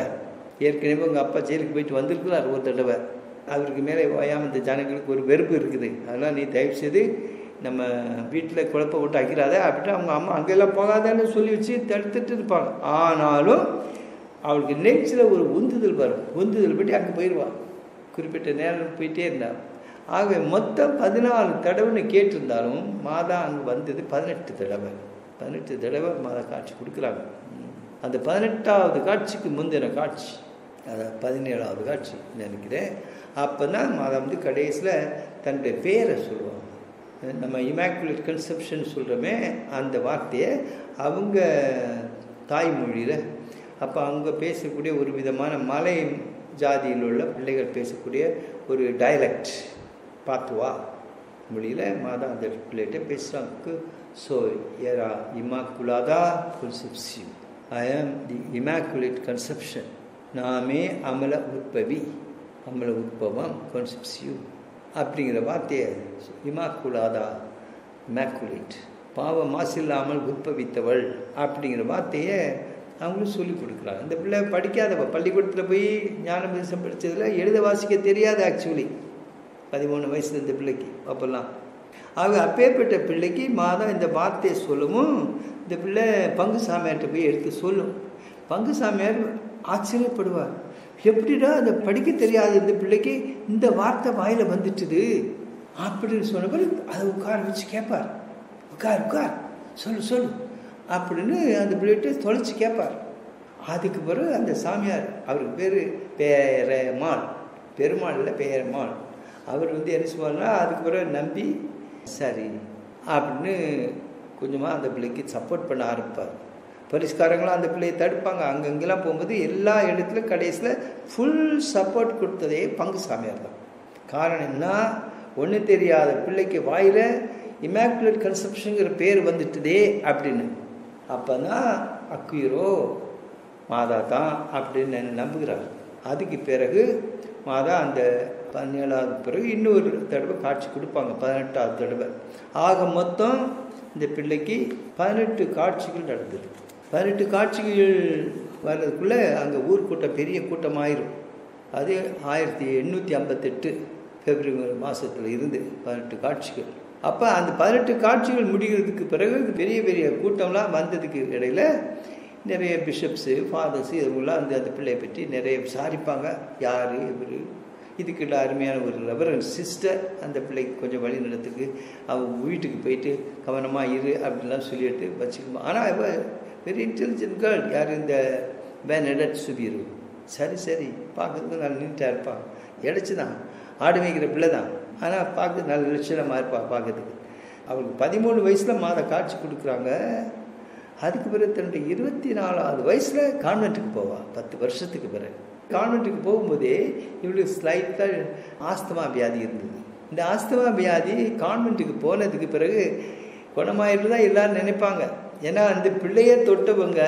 ஏற்கனவே உங்கள் அப்பா ஜெயிலுக்கு போயிட்டு வந்திருக்கிறார் ஒரு தடவை, அவருக்கு மேலே ஓயாமல் இந்த ஜனங்களுக்கு ஒரு வெறுப்பு இருக்குது. அதனால் நீ தயவு செய்து நம்ம வீட்டில் குழப்பம் விட்டு ஆக்கிறாத அப்படின்ட்டு அவங்க அம்மா அங்கெல்லாம் போகாதான்னு சொல்லி வச்சு தடுத்துட்டு இருப்பாங்க. ஆனாலும் அவளுக்கு நெஞ்சில் ஒரு உந்துதல் வரும். உந்துதல் பற்றி அங்கே போயிடுவாள். குறிப்பிட்ட நேரம் போயிட்டே இருந்தாள். ஆகவே மொத்தம் 14 தடவைன்னு கேட்டிருந்தாலும் மாதா அங்கே வந்தது 18 தடவை. 18 தடவை மாதா காட்சி கொடுக்குறாங்க. அந்த 18வது காட்சிக்கு முந்தின காட்சி, அதாவது 17வது காட்சி நினைக்கிறேன். அப்போ தான் மாதா வந்து கடைசியில் தன்னுடைய பேரை சொல்லுவாங்க. நம்ம இமாக்குலேட் கன்செப்ஷன் சொல்கிறோமே, அந்த வார்த்தையை அவங்க தாய்மொழியில், அப்போ அவங்க பேசக்கூடிய ஒரு விதமான மலை ஜாதியில் உள்ள பிள்ளைகள் பேசக்கூடிய ஒரு டைலக்ட் பாத்துவா மொழியில் மாதா அந்த பிள்ளைகிட்ட பேசுகிறாங்க. ஸோ ஏரா இமாக்குலாதா கன்செப்ஷன், ஐ ஆம் தி இமாக்குலேட் கன்செப்ஷன், நாமே அமல உற்பவி, அமல உற்பவம் கன்செப்ஷியூ அப்படிங்கிற வார்த்தையை இமாக்குலாதா, இமாக்குலேட், பாவ மாசில்லாமல் உற்பவித்தவள் அப்படிங்கிற வார்த்தையை அவங்களும் சொல்லிக் கொடுக்குறாங்க. இந்த பிள்ளை படிக்காதவ, பள்ளிக்கூடத்தில் போய் ஞானோபதேசம் படித்ததில் எழுத வாசிக்க தெரியாது. ஆக்சுவலி 13 வயசு இந்த பிள்ளைக்கு அப்போல்லாம். ஆக அப்பேற்பட்ட பிள்ளைக்கு மாதம் இந்த வார்த்தையை சொல்லவும் இந்த பிள்ளை பங்கு சாமியார்கிட்ட போய் எடுத்து சொல்லும். பங்கு சாமியார் ஆச்சரியப்படுவார். எப்படிடா அந்த படிக்க தெரியாத இந்த பிள்ளைக்கு இந்த வார்த்தை வாயில் வந்துட்டுது அப்படின்னு சொன்ன பிறகு அதை உட்கார வச்சு கேட்பார். உட்கார் சொல்லு அப்படின்னு அந்த பிள்ளைகிட்ட தொலைச்சி கேட்பார். அதுக்கு பிறகு அந்த சாமியார், அவருக்கு பேர் பேரமாள், பெருமாள் இல்லை பேரமாள், அவர் வந்து என்ன சொல்வார்னா அதுக்கு பிறகு நம்பி சரி அப்படின்னு கொஞ்சமாக அந்த பிள்ளைக்கு சப்போர்ட் பண்ண ஆரம்பிப்பார். போலீஸ்காரங்களாம் அந்த பிள்ளையை தடுப்பாங்க. அங்கங்கெல்லாம் போகும்போது எல்லா இடத்துலையும் கடைசியில் ஃபுல் சப்போர்ட் கொடுத்ததே பங்கு சாமியார் தான். காரணம் என்ன, ஒன்றும் தெரியாத பிள்ளைக்கு வாயில் இமாக்குலேட் கன்செப்ஷனுங்கிற பேர் வந்துட்டுதே அப்படின்னு. அப்போ தான் அக்குயிரோ மாதா தான் அப்படின்னு நம்புகிறார். அதுக்கு பிறகு மாதா அந்த 17வது பிறகு இன்னொரு தடவை காட்சி கொடுப்பாங்க, 18வது தடவை. ஆக மொத்தம் இந்த பிள்ளைக்கு 18 காட்சிகள் நடந்தது. 18 காட்சிகள் வர்றதுக்குள்ளே அங்கே ஊர்க்கூட்டம் பெரிய கூட்டமாயிரும். அது 1858 பிப்ரவரி மாதத்தில் இருந்து 18 காட்சிகள். அப்போ அந்த 18 காட்சிகள் முடிகிறதுக்கு பிறகு பெரிய பெரிய கூட்டம்லாம் வந்ததுக்கு இடையில் நிறைய பிஷப்ஸு, ஃபாதர்ஸு இவங்களாம் அந்த பிள்ளையை பற்றி நிறைய விசாரிப்பாங்க. யார் இவர், இதுக்கிட்ட அருமையான ஒரு ரெவரன்ஸ் சிஸ்டர் அந்த பிள்ளைக்கு கொஞ்சம் வழி நடத்துக்கு அவங்க வீட்டுக்கு போயிட்டு கவனமாக இரு அப்படின்லாம் சொல்லிட்டு வச்சுக்கணும். ஆனால் இப்போ வெரி இன்டெலிஜென்ட் கேர்ள், யார் இந்த பெனடிக்ட் சுபீரு. சரி பார்க்குறதுக்கு நல்லா நீட்டாக இருப்பாள், இடைச்சி தான், ஆடு மேய்க்கிற பிள்ளை தான், ஆனால் பார்க்குறது நல்ல லட்சணமாக இருப்பாள் பார்க்கறதுக்கு. அவளுக்கு 13 வயசில் மாத காட்சி கொடுக்குறாங்க. அதுக்கு பிறகு தன்னுடைய 24வது வயசில் கான்வென்ட்டுக்கு போவாள். 10 வருஷத்துக்கு பிறகு கான்வென்ட்டுக்கு போகும்போதே இவளுக்கு ஸ்லைட்டாக ஆஸ்துமா வியாதி இருந்தது. இந்த ஆஸ்துமா வியாதி கான்வென்ட்டுக்கு போனதுக்கு பிறகு குணமாயிட்டு தான் எல்லோரும் நினைப்பாங்க. ஏன்னா அந்த பிள்ளையை தொட்டவங்க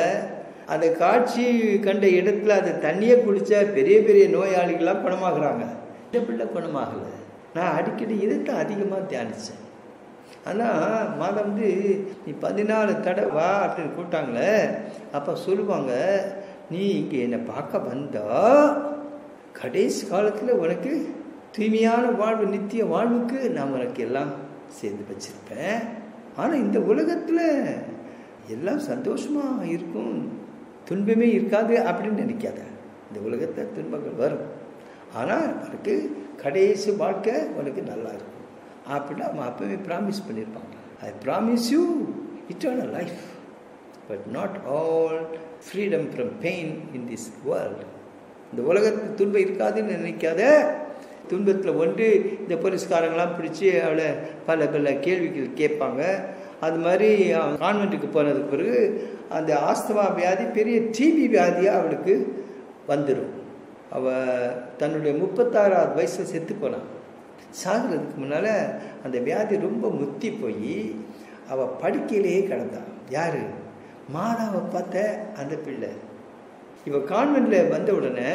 அந்த காட்சி கண்ட இடத்துல அந்த தண்ணியை குடித்தா பெரிய பெரிய நோயாளிகளாக குணமாகறாங்க. இந்த பிள்ளை குணமாகலை. நான் அடிக்கடி இதைத்தான் அதிகமாக தியானித்தேன். ஆனால் மாதம் வந்து நீ 14 தடவை வா அப்படின்னு கூப்பிட்டாங்களே, அப்போ சொல்லுவாங்க, நீ இங்கே என்னை பார்க்க வந்தா கடைசி காலத்தில் உனக்கு தூய்மையான வாழ்வு, நித்திய வாழ்வுக்கு நான் உனக்கு எல்லாம் சேர்ந்து வச்சிருப்பேன். ஆனால் இந்த உலகத்தில் எல்லாம் சந்தோஷமாக இருக்கும், துன்பமே இருக்காது அப்படின்னு நினைக்காத. இந்த உலகத்தில் துன்பங்கள் வரும், ஆனால் உனக்கு கடைசி வாழ்க்கை உனக்கு நல்லா இருக்கும் அப்படின்னு அவன் அப்பவே ப்ராமிஸ் பண்ணியிருப்பாங்க. I promise you eternal life but not all freedom from pain in this world. இந்த உலகத்தில் துன்பம் இருக்காதுன்னு நினைக்காத. துன்பத்தில் ஒன்று இந்த போலீஸ்காரங்களாம் பிடிச்சி அவளை பல கேள்விகள் கேட்பாங்க. அது மாதிரி கான்வென்ட்டுக்கு போனதுக்கு பிறகு அந்த ஆஸ்துமா வியாதி பெரிய டிபி வியாதியாக அவளுக்கு வந்துடும். அவள் தன்னுடைய 36வது வயசில் செத்து போனான். சாகிறதுக்கு முன்னால் அந்த வியாதி ரொம்ப முத்தி போய் அவள் படுக்கையிலேயே கிடந்தான். யார்? மாதாவை பார்த்த அந்த பிள்ளை. இவள் கான்வென்ட்டில் வந்த உடனே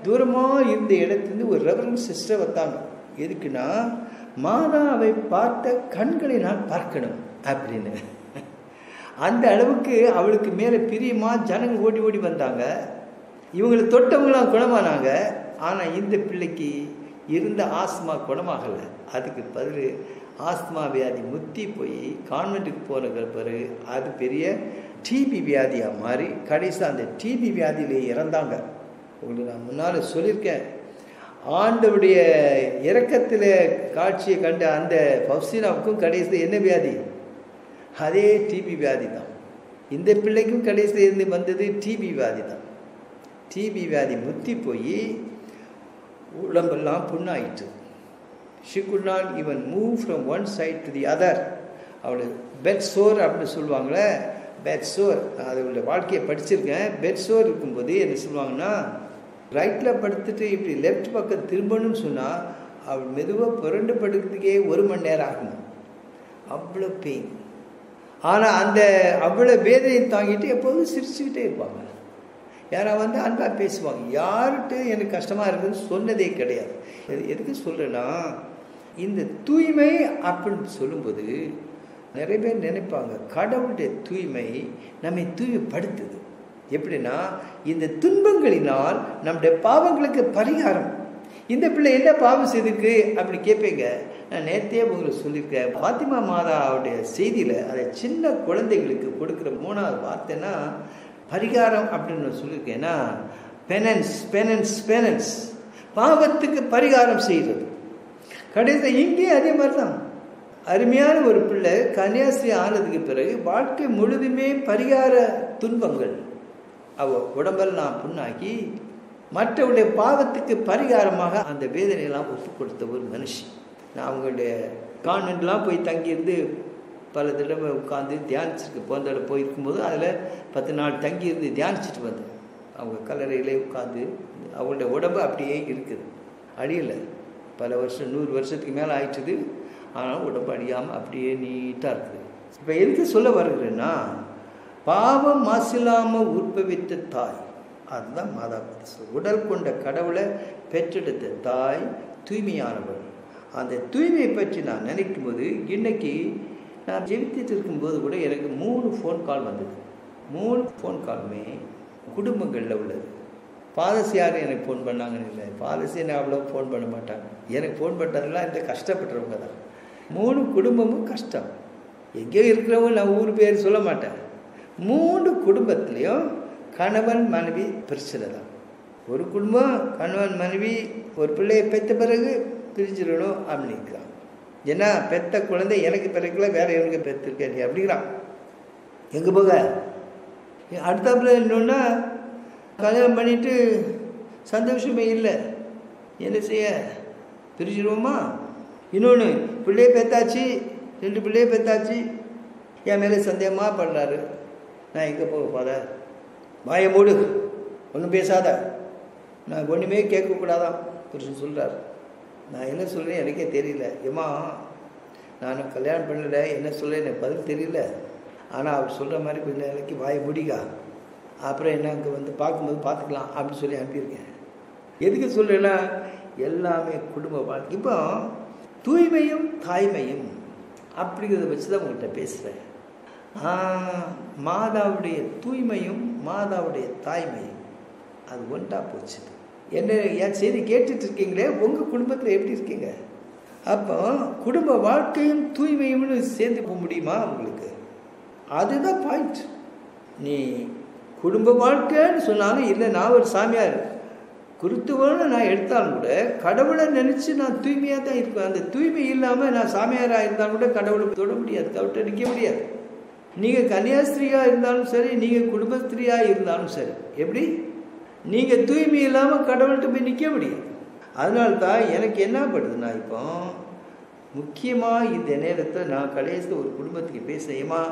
தூரமாக இருந்த இடத்துலேருந்து ஒரு ரெவரன்ஸ் சிஸ்டர் வந்தாங்க. எதுக்குன்னா, மாதாவை பார்த்த கண்களை நான் பார்க்கணும் அப்படின்னு. அந்த அளவுக்கு அவளுக்கு மேலே பிரியமாக ஜனங்கள் ஓடி ஓடி வந்தாங்க. இவங்களை தொட்டவங்களாம் குணமானாங்க. ஆனால் இந்த பிள்ளைக்கு இருந்த ஆஸ்மா குணமாகலை. அதுக்கு பதில் ஆஸ்துமா வியாதி முத்தி போய் கான்வென்ட்டுக்கு போன பிறகு அது பெரிய டிபி வியாதியாக மாறி கடைசி அந்த டிபி வியாதியிலே இறந்தாங்க. உங்களுக்கு நான் முன்னால் சொல்லியிருக்கேன். ஆண்டவுடைய இரக்கத்தில் காட்சியை கண்ட அந்த ஃபவுஸ்டினாவுக்கும் கடைசியில் என்ன வியாதி? அதே டிபி வியாதி தான். இந்த பிள்ளைக்கும் கடைசியில் இருந்து வந்தது டிபி வியாதி தான். டிபி வியாதி முத்தி போய் உடம்பெல்லாம் புண்ணாயிட்டு. She could not even move from one side to the other. அவளை பெட் சோர் அப்படின்னு சொல்லுவாங்களே, பெட் சோர். நான் அதோடைய வாழ்க்கையை படிச்சிருக்கேன். பெட் சோர் இருக்கும்போது என்ன சொல்லுவாங்கன்னா, ரைட்டில் படுத்துட்டு இப்படி லெஃப்ட் பக்கம் திரும்பணும்னு சொன்னால் அவள் மெதுவாக புரண்டு படுக்கிறதுக்கே 1 மணி நேரம் ஆகும். அவ்வளோ பெயின். ஆனால் அந்த அவ்வளோ வேதனையை தாங்கிட்டு எப்போதும் சிரிச்சுக்கிட்டே இருப்பாங்க. யாராவது வந்து அன்பாக பேசுவாங்க. யார்கிட்ட எனக்கு கஷ்டமாக இருக்குதுன்னு சொன்னதே கிடையாது. எதுக்கு சொல்கிறேன்னா, இந்த தூய்மை அப்படின்னு சொல்லும்போது நிறைய பேர் நினைப்பாங்க கடவுளுடைய தூய்மை நம்மை தூய்மைப்படுத்துது. எப்படின்னா, இந்த துன்பங்களினால் நம்முடைய பாவங்களுக்கு பரிகாரம். இந்த பிள்ளை என்ன பாவம் செய்திருக்கு அப்படி கேட்பீங்க. நான் நேர்த்தியே உங்களுக்கு சொல்லியிருக்கேன். பாத்திமா மாதாவுடைய செய்தியில் அதை சின்ன குழந்தைகளுக்கு கொடுக்குற 3வது வார்த்தைன்னா பரிகாரம் அப்படின்னு சொல்லியிருக்கேன்னா, பெனன்ஸ் பெனன்ஸ் பெனன்ஸ், பாவத்துக்கு பரிகாரம் செய்கிறது. கடைசியில் இங்கேயும் அதே மாதிரி தான். அருமையான ஒரு பிள்ளை கன்னியாஸ்திரி ஆனதுக்கு பிறகு வாழ்க்கை முழுதுமே பரிகார துன்பங்கள். அவள் உடம்பெல்லாம் புண்ணாக்கி மற்றவருடைய பாவத்துக்கு பரிகாரமாக அந்த வேதனையெல்லாம் ஒப்பு கொடுத்த ஒரு மனுஷி. நான் அவங்களுடைய கான்வென்ட்லாம் போய் தங்கியிருந்து பல தடவை உட்காந்து தியானிச்சிருக்கு. போன தடவை போயிருக்கும்போது அதில் 10 நாள் தங்கியிருந்து தியானிச்சுட்டு வந்தேன். அவங்க கல்லறையிலே உட்காந்து அவங்களுடைய உடம்பு அப்படியே இருக்குது, அழியலை. பல வருஷம் 100 வருஷத்துக்கு மேலே ஆயிடுச்சுது. ஆனாலும் உடம்பு அழியாமல் அப்படியே நீட்டாக இருக்குது. இப்போ எதுக்கு சொல்ல வருகிறேன்னா, பாவம் மாசில்லாமல் உற்பவித்த தாய், அதுதான் மாதா. உடல் கொண்ட கடவுளை பெற்றெடுத்த தாய் தூய்மையானவள். அந்த தூய்மையை பற்றி நான் நினைக்கும் போது, இன்னைக்கு நான் ஜெபித்துட்டு இருக்கும்போது கூட எனக்கு 3 ஃபோன் கால் வந்தது. 3 ஃபோன் காலுமே குடும்பங்களில் உள்ளது. பாலசி யாரும் எனக்கு ஃபோன் பண்ணாங்கன்னு இல்லை. பாலசி எனக்கு அவ்வளோ ஃபோன் பண்ண மாட்டாங்க. எனக்கு ஃபோன் பண்ணுறதுலாம் இந்த கஷ்டப்படுறவங்க தான். 3 குடும்பமும் கஷ்டம். எங்கேயோ இருக்கிறவங்க நான் ஊர் பேர் சொல்ல மாட்டேன். 3 குடும்பத்துலேயும் கணவன் மனைவி பிரச்சனை தான். ஒரு குடும்பம் கணவன் மனைவி ஒரு பிள்ளையை பெற்ற பிறகு பிரிஞ்சிடணும் அப்படின்னு இருக்கிறான். ஏன்னா பெற்ற குழந்தை எனக்கு பிறகுல வேற எனக்கு பெற்றிருக்கேன் நீ அப்படிங்கிறான். எங்கே போக அடுத்தாப்புல இன்னொன்னா கல்யாணம் பண்ணிட்டு சந்தோஷமே இல்லை, என்ன செய்ய பிரிஞ்சிடுவோமா? இன்னொன்று பிள்ளையை பெற்றாச்சு, 2 பிள்ளையை பெற்றாச்சு, என் மேலே சந்தேகமாக பண்ணுறாரு. நான் எங்கே போக ஃபாதர்? வாயை மூடு, ஒன்றும் பேசாத, நான் ஒன்றுமே கேட்கக்கூடாதான் புருஷன் சொல்கிறார். நான் என்ன சொல்கிறேன் எனக்கே தெரியல. ஏம்மா நான் கல்யாணம் பண்ணலை, என்ன சொல்ல எனக்கு பதில் தெரியல. ஆனால் அவர் சொல்கிற மாதிரி கொஞ்சம் நாளைக்கு வாயை முடிக்கா, அப்புறம் என்ன அங்கே வந்து பார்க்கும்போது பார்த்துக்கலாம் அப்படின்னு சொல்லி அனுப்பியிருக்கேன். எதுக்கு சொல்கிறேன்னா, எல்லாமே குடும்ப வாழ்க்கை. இப்போ தூய்மையும் தாய்மையும் அப்படிங்கிறத வச்சு தான் உங்கள்கிட்ட பேசுகிறேன். மாதாவுடைய தூய்மையும் மாதாவுடைய தாய்மையும் அது ஒன்றா போச்சு. என்ன என் செய்தி கேட்டுட்டு இருக்கீங்களே, உங்கள் குடும்பத்தில் எப்படி இருக்கீங்க? அப்போ குடும்ப வாழ்க்கையும் தூய்மையும்னு சேர்ந்து போக முடியுமா உங்களுக்கு? அதுதான் பாயிண்ட். நீ குடும்ப வாழ்க்கைன்னு சொன்னாலும் இல்லை, நான் ஒரு சாமியார் குருத்துவன்னு நான் எடுத்தாலும் கூட கடவுளை நினச்சி நான் தூய்மையாக தான் இருப்பேன். அந்த தூய்மை இல்லாமல் நான் சாமியாராக இருந்தாலும் கூட கடவுளை தொட முடியாது, அவர்கிட்ட நிற்க முடியாது. நீங்கள் கன்னியாஸ்திரியாக இருந்தாலும் சரி, நீங்கள் குடும்பஸ்திரியாக இருந்தாலும் சரி, எப்படி நீங்கள் தூய்மை இல்லாமல் கடவுள்கிட்ட போய் நிற்க முடியாது. அதனால்தான் எனக்கு என்ன படுதுன்னா, இப்போ முக்கியமாக இந்த நேரத்தில் நான் கடைசியில் ஒரு குடும்பத்துக்கு பேசுகிறேன்.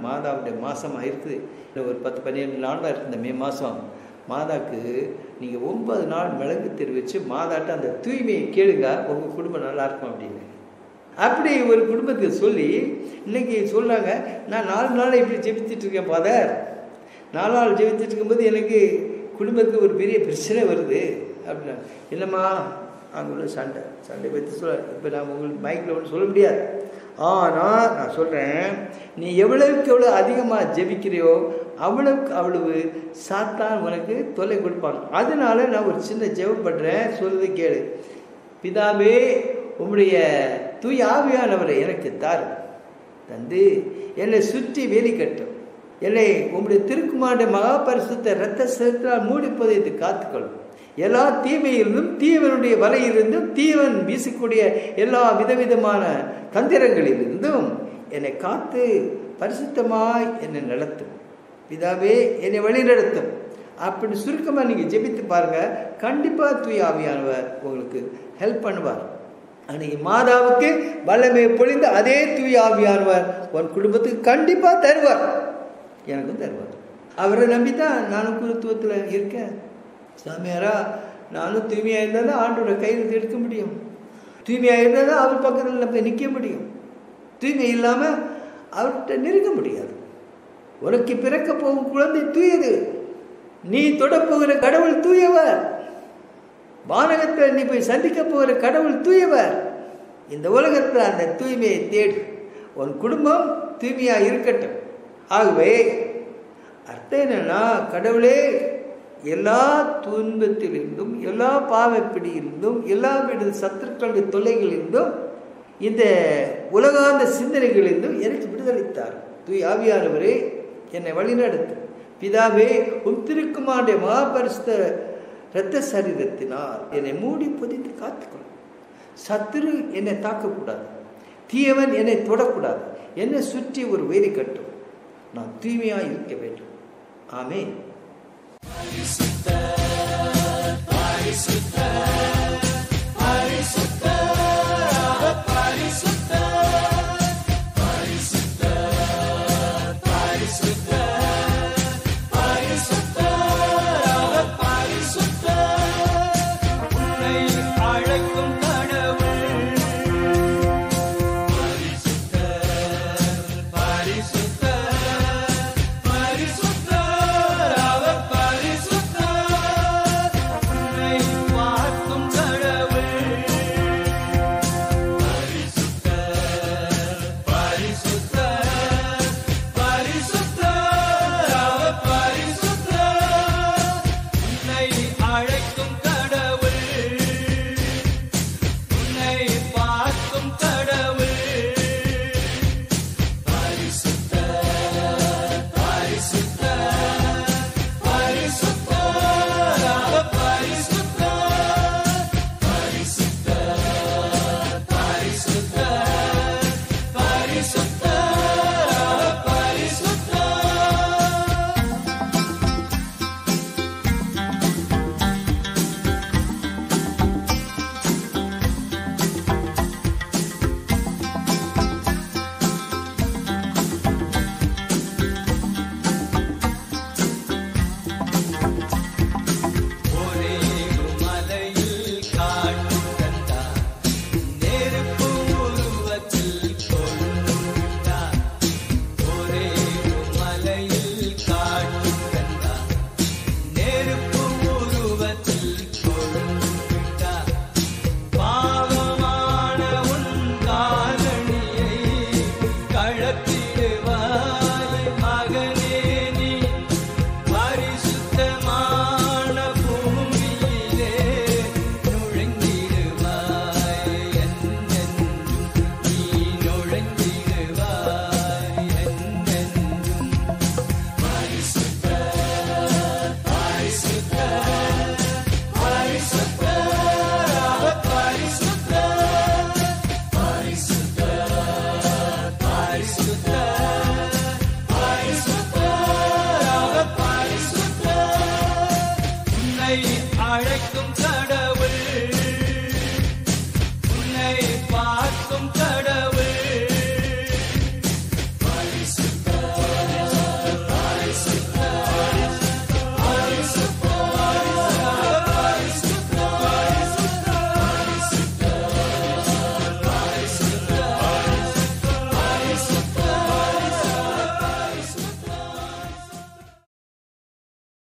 மாதாவுடைய மாதமாக இருக்குது, இல்லை ஒரு 10-12 நாளாக இருக்குது. இந்த மே மாதம் மாதாவுக்கு நீங்கள் 9 நாள் மிளகு தெரிவித்து மாதாட்ட அந்த தூய்மையை கேளுங்க, உங்கள் குடும்பம் நல்லாயிருக்கும் அப்படின்னு. அப்படி ஒரு குடும்பத்துக்கு சொல்லி இன்னைக்கு சொல்கிறாங்க, நான் 4 நாள் இப்படி ஜெபிச்சுட்டு இருக்கேன் ஃபாதர். 4 நாள் ஜெபிச்சுட்டு இருக்கும்போது எனக்கு குடும்பத்துக்கு ஒரு பெரிய பிரச்சனை வருது அப்படின்னா. இல்லைம்மா அங்கே உள்ள சண்டை பற்றி சொல்ல இப்போ நான் உங்களுக்கு மைக்கில் ஒன்று சொல்ல முடியாது. ஆனால் நான் சொல்கிறேன், நீ எவ்வளவுக்கு எவ்வளோ அதிகமாக ஜெபிக்கிறியோ அவ்வளவுக்கு அவ்வளவு சாத்தான் உனக்கு தொல்லை கொடுப்பாங்க. அதனால நான் ஒரு சின்ன ஜெபம் பண்ணுறேன், சொல்லுறது கேளு. பிதாவே, உம்முடைய தூய ஆவியானவரை எனக்கு தாரு. தந்து என்னை சுற்றி வேலி கட்டும். என்னை உம்முடைய திருக்குமாரனுடைய மகா பரிசுத்த இரத்த சரத்தினால் மூடி புதைத்து காத்துக்கொள்ளும். எல்லா தீமையிலிருந்தும் தீவனுடைய வலையிலிருந்தும் தீவன் வீசக்கூடிய எல்லா விதவிதமான தந்திரங்களிலிருந்தும் என்னை காத்து பரிசுத்தமாய் என்னை நடத்தும். பிதாவே என்னை வழி நடத்தும். அப்படி சுருக்கமாக நீங்கள் ஜெபித்து பாருங்க. கண்டிப்பாக தூய ஆவியானவர் உங்களுக்கு ஹெல்ப் பண்ணுவார். அன்னைக்கு மாதாவுக்கு வல்லமை பொழிந்து அதே தூய ஆவியானவர் உன் குடும்பத்துக்கு கண்டிப்பாக தருவார், எனக்கும் தருவார். அவரை நம்பித்தான் நானும் குருத்துவத்தில் இருக்கேன். சாமியாரா, நானும் தூய்மையாக இருந்தால் தான் ஆண்டோட கையில் எடுக்க முடியும். தூய்மையாக இருந்தால் தான் அவர் பக்கத்தில் நம்ம நிற்க முடியும். தூய்மை இல்லாமல் அவர்கிட்ட நெருங்க முடியாது. உனக்கு பிறக்க போகும் குழந்தை தூயது. நீ தொடப்போகிற கடவுள் தூயவர். வானகத்தில் நீ போய் சந்திக்க போகிற கடவுள் தூயவர். இந்த உலகத்தில் அந்த தூய்மையை தேடு. உன் குடும்பம் தூய்மையாக இருக்கட்டும். ஆகவே அர்த்தம் என்னன்னா, கடவுளே எல்லா துன்பத்திலிருந்தும் எல்லா பாவப்பிடியிலிருந்தும் எல்லா சத்துருக்களுடைய தொல்லைகளிலிருந்தும் இந்த உலகாந்த சிந்தனைகளிலிருந்தும் எனக்கு விடுதலைத்தார். தூய் ஆவியானவரே என்னை வழிநடத்து. பிதாவே உம் திருக்குமாரனுடைய மகாபரிசுத்த இரத்த சரீரத்தினால் என்னை மூடி புதைத்து காத்துக்கொள்ளும். சத்துரு என்னை தாக்கக்கூடாது, தீயவன் என்னை தொடக்கூடாது. என்னை சுற்றி ஒரு வேலி கட்டும். நான் தூய்மையாக இருக்க வேண்டும். ஆமென்.